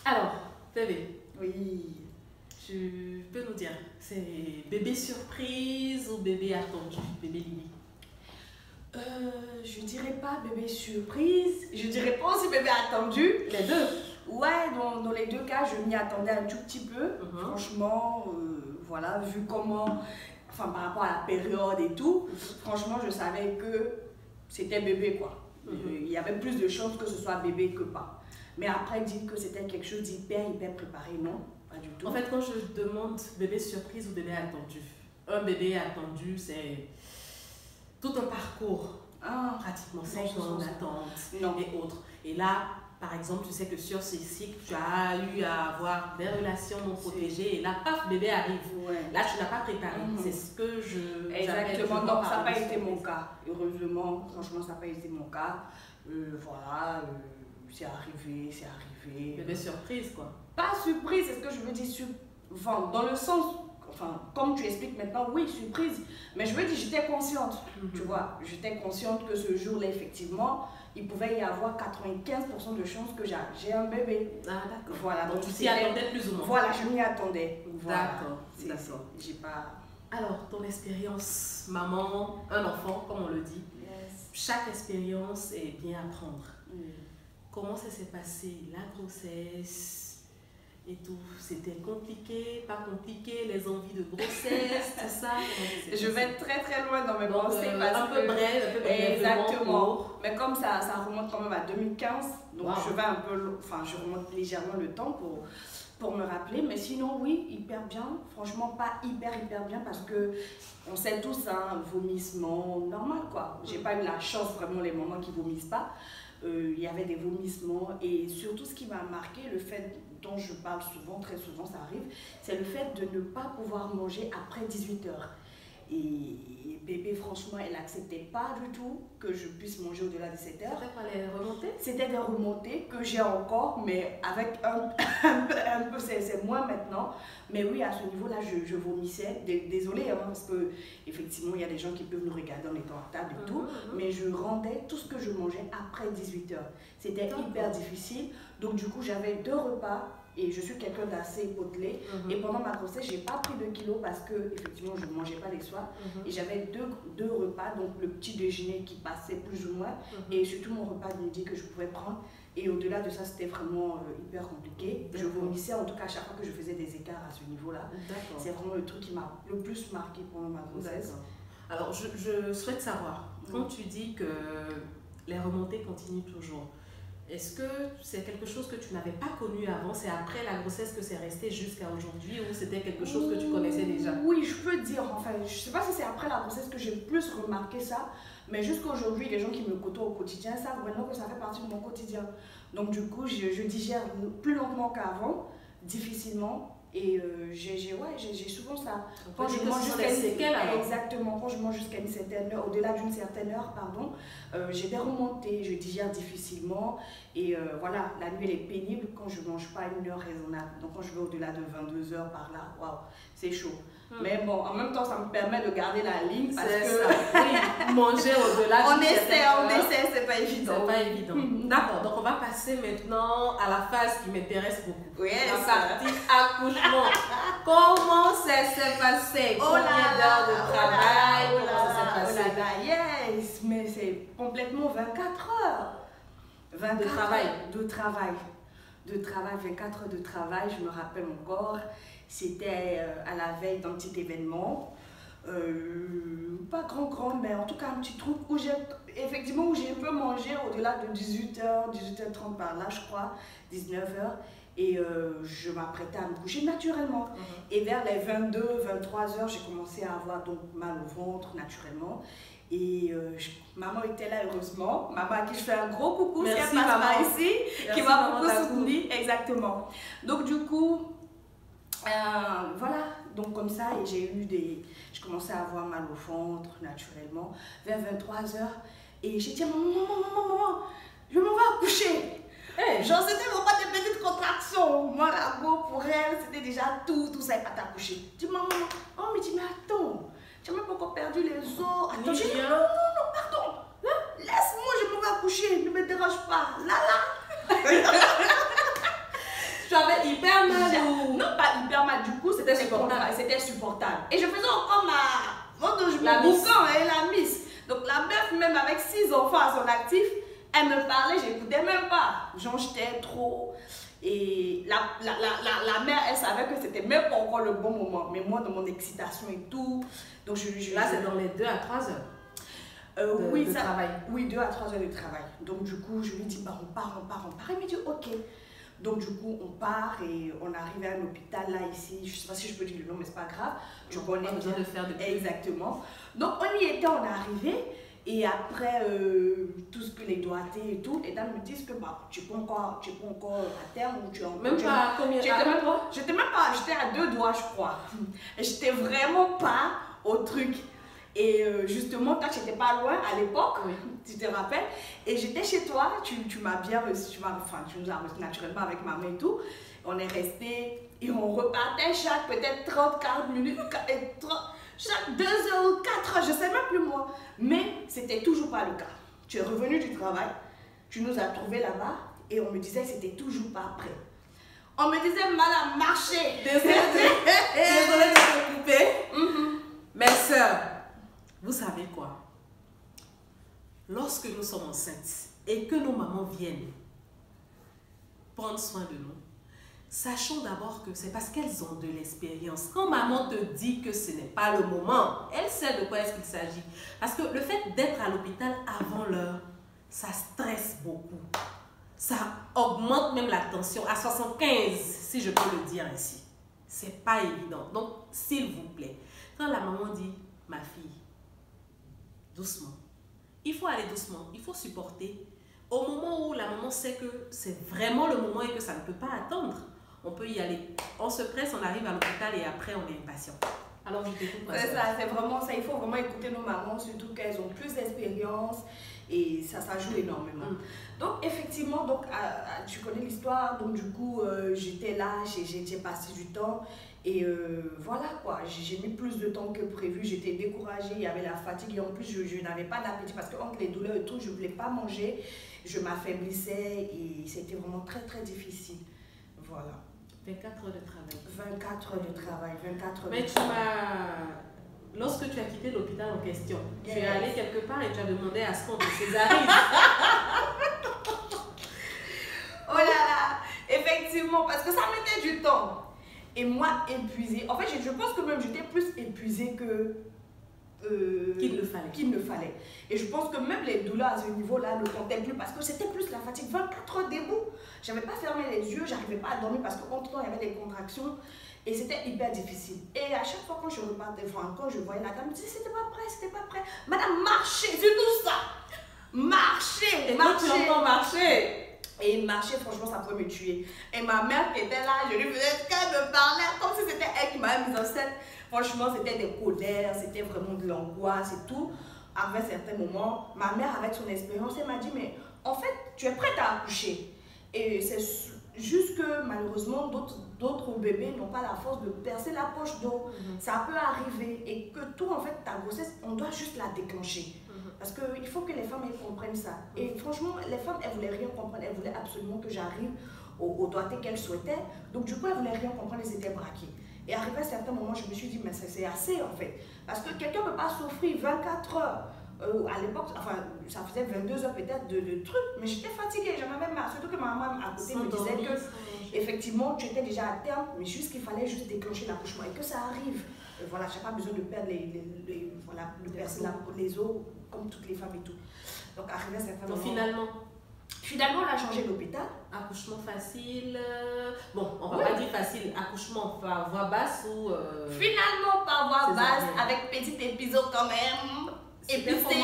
Alors, bébé. Oui. Tu peux nous dire, c'est bébé surprise ou bébé attendu, bébé Lily? Je dirais pas bébé surprise, je dirais pas aussi bébé attendu. Les deux. Ouais, dans les deux cas, je m'y attendais un tout petit peu. Franchement, voilà, vu comment, enfin par rapport à la période et tout, franchement, je savais que c'était bébé quoi. Il y avait plus de chances que ce soit bébé que pas. Mais après, dire que c'était quelque chose d'hyper préparé, non, pas du tout. En fait, quand je demande bébé surprise ou bébé attendu, un bébé attendu, c'est tout un parcours, pratiquement 5 ans d'attente et autres. Et là, par exemple, tu sais que sur ce cycle, tu as eu à avoir des relations non protégées et là, paf, bébé arrive. Ouais. Là, tu n'as pas préparé. C'est ce que je... Exactement, donc ça n'a pas été mon cas. Heureusement, franchement, ça n'a pas été mon cas. Voilà, c'est arrivé, c'est arrivé. Bébé surprise, quoi. Pas surprise, c'est ce que je veux dire, enfin, dans le sens... Enfin, comme tu expliques maintenant, oui, surprise. Mais je veux dire, j'étais consciente, tu vois. J'étais consciente que ce jour-là, effectivement, il pouvait y avoir 95% de chances que j'ai un bébé. Ah, d'accord. Voilà. Donc, tu t'y attendais plus ou moins. Voilà, je m'y attendais. Voilà. D'accord. J'ai pas... Alors, ton expérience, maman, un enfant, comme on le dit, chaque expérience est bien à prendre. Comment ça s'est passé, la grossesse et tout? C'était compliqué, pas compliqué, les envies de grossesse, tout ça? Je vais très loin dans mes pensées. Un peu bref, exactement. Mais comme ça remonte quand même à 2015, donc je vais un peu, enfin je remonte légèrement le temps pour me rappeler. Mais sinon, oui, hyper bien. Franchement, pas hyper bien parce que on sait tous, hein, vomissement normal quoi. J'ai pas eu la chance vraiment les mamans qui vomissent pas. Il y avait des vomissements et surtout ce qui m'a marqué, le fait dont je parle souvent, très souvent ça arrive, c'est le fait de ne pas pouvoir manger après 18 h. Et bébé, franchement, elle n'acceptait pas du tout que je puisse manger au-delà de 7 h. C'était pas les remontées? C'était des remontées que j'ai encore, mais avec un peu, c'est moins maintenant. Mais oui, à ce niveau-là, je vomissais. Désolée, hein, parce que effectivement, il y a des gens qui peuvent nous regarder en étant à table et tout. Mais je rendais tout ce que je mangeais après 18 h. C'était hyper difficile. Donc du coup, j'avais 2 repas. Et je suis quelqu'un d'assez potelé. Et pendant ma grossesse, j'ai pas pris de kilos parce que effectivement je ne mangeais pas les soirs. Et j'avais deux repas, donc le petit déjeuner qui passait plus ou moins, et surtout mon repas de midi que je pouvais prendre. Et au-delà de ça, c'était vraiment hyper compliqué. Je vomissais en tout cas à chaque fois que je faisais des écarts à ce niveau-là. C'est vraiment le truc qui m'a le plus marqué pendant ma grossesse. Alors je souhaite savoir, quand tu dis que les remontées continuent toujours, est-ce que c'est quelque chose que tu n'avais pas connu avant? C'est après la grossesse que c'est resté jusqu'à aujourd'hui ou c'était quelque chose que tu connaissais déjà? Oui, je peux dire, enfin, je ne sais pas si c'est après la grossesse que j'ai plus remarqué ça, mais jusqu'à aujourd'hui, les gens qui me côtoient au quotidien savent vraiment que ça fait partie de mon quotidien. Donc du coup, je digère plus lentement qu'avant, difficilement. Et j'ai souvent ça. Quand je mange jusqu'à une certaine heure, au-delà d'une certaine heure, pardon, j'ai des remontées, je digère difficilement. Et voilà, la nuit elle est pénible quand je ne mange pas une heure raisonnable. Donc quand je vais au-delà de 22 h par là, waouh, c'est chaud. Mais bon, en même temps, ça me permet de garder la ligne parce que oui, manger au-delà. On essaie, c'est pas évident. C'est pas évident. D'accord, donc on va passer maintenant à la phase qui m'intéresse beaucoup. Oui, la partie accouchement. Comment ça s'est passé? Combien d'heures de travail? Comment ça s'est passé? Yes, mais c'est complètement 24 heures. 24 de travail. De travail, 24 heures de travail, je me rappelle encore. C'était à la veille d'un petit événement. Pas grand, mais en tout cas un petit truc où j'ai un peu mangé au-delà de 18 h, 18h30 par là, je crois, 19 h. Et je m'apprêtais à me coucher naturellement. Et vers les 22, 23 h, j'ai commencé à avoir donc mal au ventre naturellement. Et maman était là, heureusement. Maman à qui je fais un gros coucou, si elle passe par ici, qui m'a beaucoup soutenue. Exactement. Donc du coup, voilà. Donc comme ça, et je commençais à avoir mal au ventre naturellement vers 23 h. Et j'ai dit, maman, je m'en vais accoucher. Genre, c'était vraiment des petites contractions. Moi, la go, pour elle, c'était déjà tout ça, elle pas t'accoucher. Je dis, maman, oh, mais dis, mais attends, tu n'as même pas encore perdu les os. Attends, j'ai dit, non, pardon. Laisse-moi, je m'en vais accoucher, ne me dérange pas. Là. C'était supportable. C'était supportable. Et je faisais encore mon boucan et la miss. Donc la meuf, même avec 6 enfants à son actif, elle me parlait, j'écoutais même pas. Genre, j'étais trop. Et la mère, elle savait que c'était même pas encore le bon moment. Mais moi, dans mon excitation et tout. Donc là, c'est dans les 2 à 3 heures. Oui, de travail. Oui, 2 à 3 heures de travail. Donc du coup, je lui dis, bah, on part. Elle me dit, ok. Donc du coup, on part et on arrive à un hôpital là, ici. Je ne sais pas si je peux dire le nom, mais c'est pas grave. Tu connais bien. De faire de Exactement. Donc on y était, on est arrivé. Et après, tout ce que les doigtés et tout, les dames me disent que bah, tu peux encore à terme ou tu en... Même pas combien? J'étais même pas, j'étais à 2 doigts, je crois. Et j'étais vraiment pas au truc. Et justement, toi, tu n'étais pas loin à l'époque, oui. Tu te rappelles. Et j'étais chez toi, tu m'as bien reçu, tu nous as reçu naturellement avec maman et tout. On est resté et on repartait chaque peut-être 30-40 minutes, chaque 2 heures ou 4 heures, je ne sais même plus moi. Mais c'était toujours pas le cas. Tu es revenu du travail, tu nous as trouvés là-bas et on me disait que c'était toujours pas prêt. On me disait, madame, marchez. Désolée de te couper. Mais sœur, vous savez quoi? Lorsque nous sommes enceintes et que nos mamans viennent prendre soin de nous, sachons d'abord que c'est parce qu'elles ont de l'expérience. Quand maman te dit que ce n'est pas le moment, elle sait de quoi est-ce qu'il s'agit. Parce que le fait d'être à l'hôpital avant l'heure, ça stresse beaucoup. Ça augmente même la tension à 75, si je peux le dire ainsi. C'est pas évident. Donc, s'il vous plaît, quand la maman dit, ma fille, doucement. Il faut aller doucement, il faut supporter. Au moment où la maman sait que c'est vraiment le moment et que ça ne peut pas attendre, on peut y aller. On se presse, on arrive à l'hôpital et après on est impatient. Alors je t'écoute. C'est ça, c'est vraiment ça. Il faut vraiment écouter nos mamans, surtout qu'elles ont plus d'expérience et ça joue énormément. Donc effectivement, donc, tu connais l'histoire, donc du coup j'étais là, j'ai passé du temps. Et voilà quoi, j'ai mis plus de temps que prévu, j'étais découragée, il y avait la fatigue et en plus je n'avais pas d'appétit parce que entre les douleurs et tout, je ne voulais pas manger, je m'affaiblissais et c'était vraiment très très difficile. Voilà. 24 heures de travail. 24 heures de travail, 24 heures Mais de travail. Lorsque tu as quitté l'hôpital en question, tu es allé quelque part et tu as demandé à ce qu'on te césarise. Oh là là, effectivement, parce que ça mettait du temps. Et moi, épuisée. En fait, je pense que même j'étais plus épuisée que... qu'il ne fallait. Et je pense que même les douleurs à ce niveau-là ne comptaient plus parce que c'était plus la fatigue. 24 heures debout. Je n'avais pas fermé les yeux, j'arrivais pas à dormir parce qu'entre temps, il y avait des contractions. Et c'était hyper difficile. Et à chaque fois quand je repartais, quand je voyais la dame, je me disais, c'était pas prêt, c'était pas prêt. Madame, marchez, c'est tout ça. Marchez, et marchez. Et quand tu marcher. Et marcher, franchement, ça pouvait me tuer. Et ma mère qui était là, je lui faisais qu'elle me parlait comme si c'était elle qui m'avait mise en scène. Franchement, c'était des colères, c'était vraiment de l'angoisse et tout. À un certain moment, ma mère, avec son expérience, elle m'a dit, mais en fait, tu es prête à accoucher. Et c'est juste que malheureusement, d'autres bébés n'ont pas la force de percer la poche d'eau. Ça peut arriver. Et que toi, en fait, ta grossesse, on doit juste la déclencher. Parce qu'il faut que les femmes elles comprennent ça. Et franchement, les femmes, elles ne voulaient rien comprendre. Elles voulaient absolument que j'arrive au doigté qu'elles souhaitaient. Donc du coup, elles ne voulaient rien comprendre, elles étaient braquées. Et arrivé à un certain moment, je me suis dit, mais c'est assez en fait. Parce que quelqu'un ne peut pas souffrir 24 heures. À l'époque, enfin, ça faisait 22 heures peut-être de trucs, mais j'étais fatiguée, j'en avais marre. Surtout que ma maman à côté me disait que, effectivement, tu étais déjà à terme, mais juste qu'il fallait juste déclencher l'accouchement et que ça arrive. Voilà, je n'ai pas besoin de perdre les os comme toutes les femmes et tout. Donc, arrivé à un certain moment. Finalement, on a changé d'hôpital. Accouchement facile. Bon, on va pas dire facile. Accouchement par voie basse ou. Finalement, par voie basse, avec petit épisode quand même. Épicé.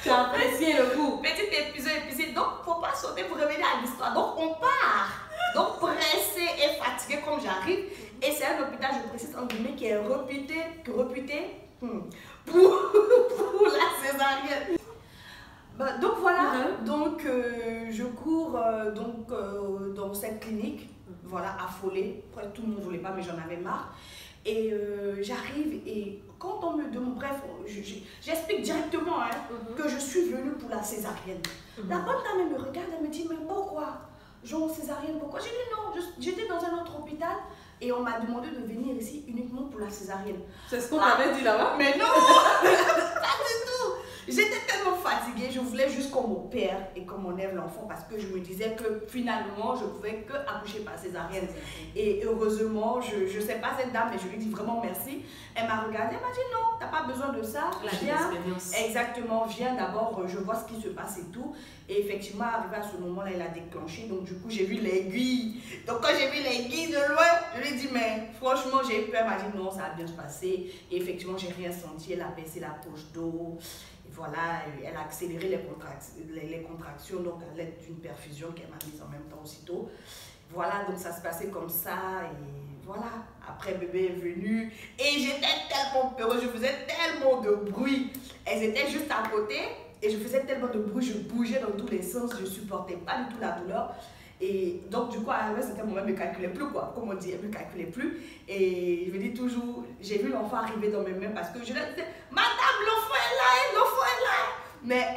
Tu as apprécié le coup. Petit épisode épicé. Donc, il ne faut pas sauter pour revenir à l'histoire. Donc, on part. Donc, pressé et fatigué comme j'arrive. Et c'est un hôpital, je précise en guillemets, qui est réputé pour la césarienne. Donc voilà, donc je cours dans cette clinique, voilà, affolée. Après, tout le monde ne voulait pas, mais j'en avais marre. Et j'arrive et quand on me demande, bref, j'explique directement que je suis venue pour la césarienne. La bonne dame, elle me regarde, elle me dit, mais pourquoi? Genre césarienne, pourquoi? J'ai dit non, j'étais dans un autre hôpital Et on m'a demandé de venir ici uniquement pour la césarienne. C'est ce qu'on m'avait dit là-bas? Mais non, pas du tout. J'étais tellement fatiguée, je voulais juste qu'on m'opère et qu'on m'enlève l'enfant parce que je me disais que finalement, je pouvais que accoucher par césarienne. Et heureusement, je ne sais pas cette dame, mais je lui dis vraiment merci. Elle m'a regardée, elle m'a dit non, tu n'as pas besoin de ça. Viens, exactement, viens d'abord, je vois ce qui se passe et tout. Et effectivement, arrivé à ce moment-là, elle a déclenché. Donc du coup, j'ai vu l'aiguille. Donc quand j'ai vu l'aiguille de loin, je lui ai dit, mais franchement, j'ai eu peur. Elle m'a dit non, ça va bien se passer. Et effectivement, j'ai rien senti. Elle a baissé la poche d'eau. Voilà, elle a accéléré les contractions, donc à l'aide d'une perfusion qu'elle m'a mise en même temps aussitôt. Voilà, donc ça se passait comme ça et voilà. Après, bébé est venu et j'étais tellement peureuse, je faisais tellement de bruit. Elles étaient juste à côté et je faisais tellement de bruit, je bougeais dans tous les sens, je ne supportais pas du tout la douleur. Et donc, du coup, à un certain moment, elle ne me calculait plus, quoi. Comme on dit, elle ne me calculait plus. Et je me dis toujours, j'ai vu l'enfant arriver dans mes mains parce que je lui disais, madame, l'enfant est là, l'enfant est là. Mais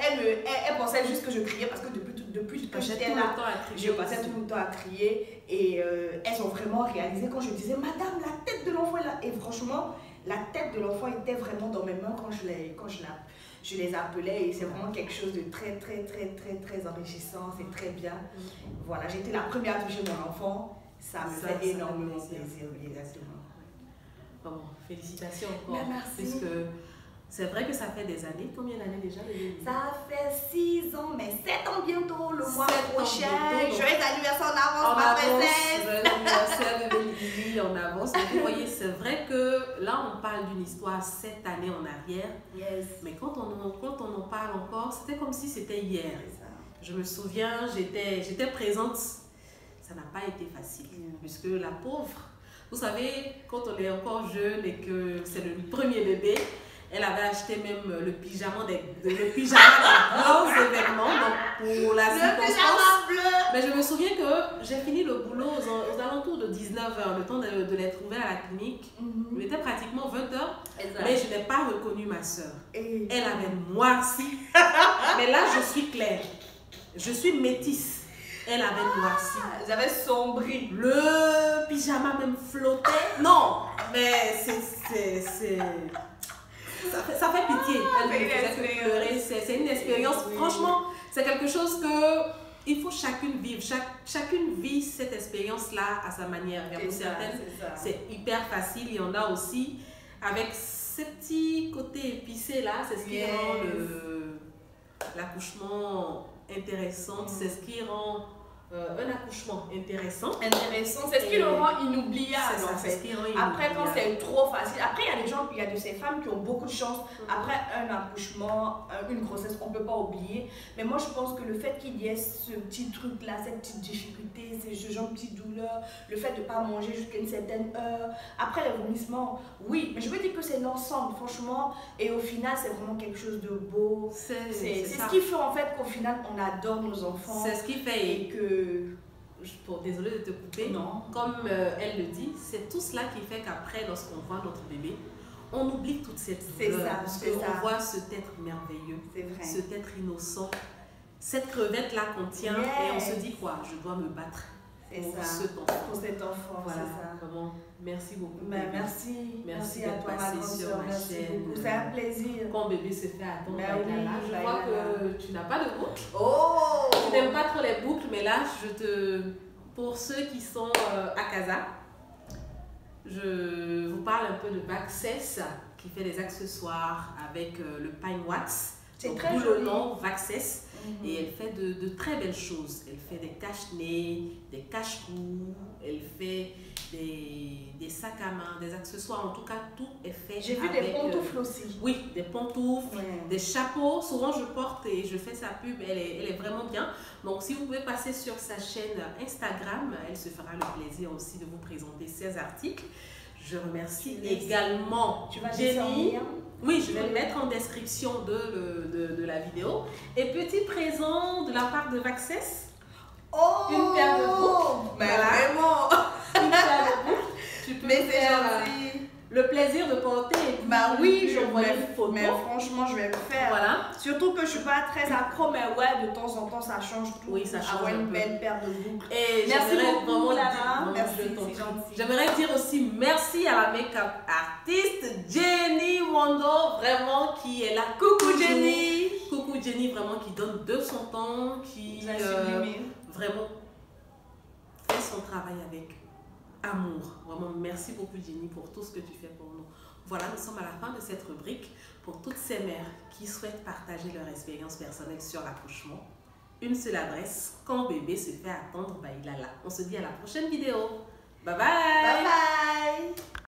elle pensait juste que je criais parce que depuis que j'étais là, je passais tout le temps à crier. Et elles ont vraiment réalisé quand je disais, madame, la tête de l'enfant est là. Et franchement, la tête de l'enfant était vraiment dans mes mains quand je les appelais et c'est vraiment quelque chose de très enrichissant, c'est très bien. Voilà, j'étais la première à toucher mon enfant, ça me fait énormément plaisir, exactement. Bon, félicitations encore. Mais merci. Parce que c'est vrai que ça fait des années, combien d'années déjà? Ça fait 6 ans, mais 7 ans bientôt, le mois prochain. Joyeux anniversaire en avance, ma princesse. Joyeux anniversaire de Lily en avance. Vous voyez, c'est vrai que là, on parle d'une histoire 7 années en arrière. Yes. Mais quand on en parle encore, c'était comme si c'était hier. Je me souviens, j'étais présente. Ça n'a pas été facile. Puisque la pauvre, vous savez, quand on est encore jeune et que c'est le premier bébé, elle avait acheté même le pyjama des grands événements donc pour la circonstance. Mais je me souviens que j'ai fini le boulot aux alentours de 19h, le temps de les trouver à la clinique. Il était pratiquement 20h, mais je n'ai pas reconnu ma soeur. Elle avait noirci. Mais là, je suis claire. Je suis métisse. Elle avait noirci. J'avais sombri. Le pyjama même flottait. Non, mais c'est... Ça fait pitié. C'est une expérience. Franchement, c'est quelque chose que il faut chacune vivre. Chacune vit cette expérience-là à sa manière. Pour certaines, c'est hyper facile. Il y en a aussi avec ces petits côtés épicés là. C'est ce qui rend l'accouchement intéressant. C'est ce qui rend un accouchement intéressant. C'est ce qui le rend inoubliable en fait. Après, quand c'est trop facile, après il y a de ces femmes qui ont beaucoup de chance. Après un accouchement, une grossesse, on ne peut pas oublier. Mais moi je pense que le fait qu'il y ait ce petit truc là, cette petite difficulté, ce genre de petite douleur, le fait de ne pas manger jusqu'à une certaine heure, après les vomissements, oui, mais je veux dire que c'est l'ensemble franchement, et au final c'est vraiment quelque chose de beau. C'est ce qui fait en fait qu'au final on adore nos enfants. C'est ce qui fait et que désolée de te couper, non. Comme elle le dit, c'est tout cela qui fait qu'après, lorsqu'on voit notre bébé, on oublie toute cette douleur. Parce qu'on voit cet être merveilleux, cet être innocent, cette crevette-là qu'on tient et on se dit quoi, je dois me battre pour cet enfant. Voilà. Vraiment, merci beaucoup. Merci à toi, ma grande sœur. Merci beaucoup. C'est un plaisir. Quand bébé se fait attendre, je vois que tu n'as pas de boucle. Oh! Tu n'aimes pas trop les boucles, mais là, pour ceux qui sont à Casa, je vous parle un peu de Vaccess qui fait des accessoires avec le Pine Wax. C'est très joli. Le nom Vaccess. Et elle fait de très belles choses. Elle fait des cache-nez, des cache-cou, elle fait des sacs à main, des accessoires. En tout cas, tout est fait. J'ai vu des pantoufles aussi. Oui, des pantoufles, des chapeaux. Souvent, je porte et je fais sa pub. Elle est vraiment bien. Donc, si vous pouvez passer sur sa chaîne Instagram, elle se fera le plaisir aussi de vous présenter ses articles. Je remercie également Jenny. Oui, je vais le mettre en description de la vidéo. Et petit présent de la part de Vaccess. Oh, une paire de boucles. Mais vraiment. Une paire de boucles. Tu peux mais faire le plaisir de porter. Bah oui, je vois une photo. Mais franchement, je vais le faire. Voilà. Surtout que je suis pas très accro, mais ouais, de temps en temps, ça change tout. Oui, ça change. Avoir une belle paire de boucles. Et merci beaucoup, Lana. Merci, c'est gentil. J'aimerais dire aussi merci à la make-up artiste Jenny Wando, vraiment qui est là. Coucou Jenny. Coucou Jenny, vraiment qui donne de son temps, qui vraiment fait son travail avec amour. Vraiment, merci beaucoup Jenny pour tout ce que tu fais pour nous. Voilà, nous sommes à la fin de cette rubrique pour toutes ces mères qui souhaitent partager leur expérience personnelle sur l'accouchement. Une seule adresse, quand bébé se fait attendre, bah il a là. On se dit à la prochaine vidéo. Bye bye. Bye bye.